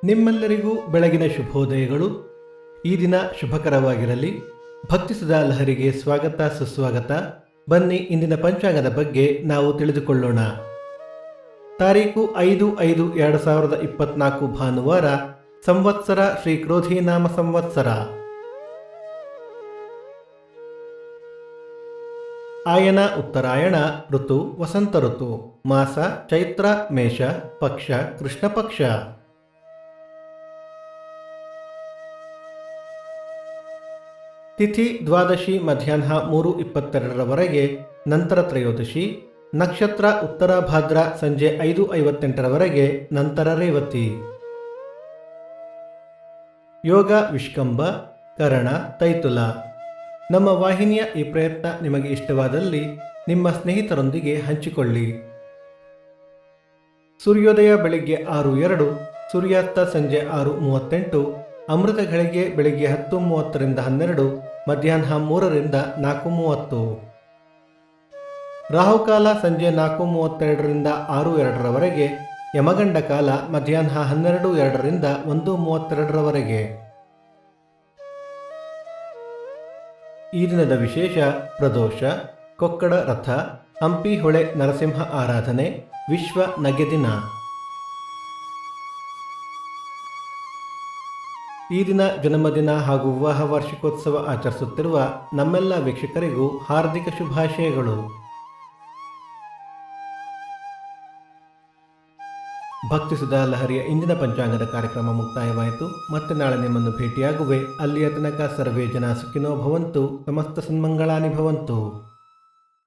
ನಿಮ್ಮೆಲ್ಲರಿಗೂ ಬೆಳಗಿನ ಶುಭೋದಯಗಳು. ಈ ದಿನ ಶುಭಕರವಾಗಿರಲಿ. ಭಕ್ತಿಸುಧಾ ಲಹರಿಗೆ ಸ್ವಾಗತ ಸುಸ್ವಾಗತ. ಬನ್ನಿ ಇಂದಿನ ಪಂಚಾಂಗದ ಬಗ್ಗೆ ನಾವು ತಿಳಿದುಕೊಳ್ಳೋಣ. ತಾರೀಕು 5/5/2024 ಭಾನುವಾರ. ಸಂವತ್ಸರ ಶ್ರೀ ಕ್ರೋಧಿನಾಮ ಸಂವತ್ಸರ. ಆಯನ ಉತ್ತರಾಯಣ. ಋತು ವಸಂತ ಋತು. ಮಾಸ ಚೈತ್ರ ಮೇಷ. ಪಕ್ಷ ಕೃಷ್ಣ ಪಕ್ಷ. ತಿಥಿ ದ್ವಾದಶಿ ಮಧ್ಯಾಹ್ನ 3:22 ನಂತರ ತ್ರಯೋದಶಿ. ನಕ್ಷತ್ರ ಉತ್ತರ ಭಾದ್ರ ಸಂಜೆ 5:58 ನಂತರ ರೇವತಿ. ಯೋಗ ವಿಷ್ಕಂಭ, ಕರಣ ತೈತುಲ. ನಮ್ಮ ವಾಹಿನಿಯ ಈ ಪ್ರಯತ್ನ ನಿಮಗೆ ಇಷ್ಟವಾದಲ್ಲಿ ನಿಮ್ಮ ಸ್ನೇಹಿತರೊಂದಿಗೆ ಹಂಚಿಕೊಳ್ಳಿ. ಸೂರ್ಯೋದಯ ಬೆಳಿಗ್ಗೆ 6:02, ಸೂರ್ಯಾಸ್ತ ಸಂಜೆ 6:38, ಅಮೃತ ಘಳಿಗೆ ಬೆಳಿಗ್ಗೆ 10:30 12, ಮಧ್ಯಾಹ್ನ 3 4:30. ರಾಹುಕಾಲ ಸಂಜೆ 4:32 6:02, ಯಮಗಂಡ ಕಾಲ ಮಧ್ಯಾಹ್ನ 12:02 1:32. ಈ ದಿನದ ವಿಶೇಷ: ಪ್ರದೋಷ, ಕೊಕ್ಕಡ ರಥ, ಹಂಪಿ ಹೊಳೆ ನರಸಿಂಹ ಆರಾಧನೆ, ವಿಶ್ವ ನಗೆ ದಿನ. ಈ ದಿನ ಜನ್ಮದಿನ ಹಾಗೂ ವಿವಾಹ ವಾರ್ಷಿಕೋತ್ಸವ ಆಚರಿಸುತ್ತಿರುವ ನಮ್ಮೆಲ್ಲ ವೀಕ್ಷಕರಿಗೂ ಹಾರ್ದಿಕ ಶುಭಾಶಯಗಳು. ಭಕ್ತಿಸುಧಾ ಲಹರಿಯ ಇಂದಿನ ಪಂಚಾಂಗದ ಕಾರ್ಯಕ್ರಮ ಮುಕ್ತಾಯವಾಯಿತು. ಮತ್ತೆ ನಾಳೆ ನಿಮ್ಮನ್ನು ಭೇಟಿಯಾಗುವೆ. ಅಲ್ಲಿಯ ತನಕ ಸರ್ವೇ ಜನ ಸುಖಿನೋ ಭವಂತು. ಸಮಸ್ತ ಸನ್ಮಂಗಳಾನಿ ಭವಂತು.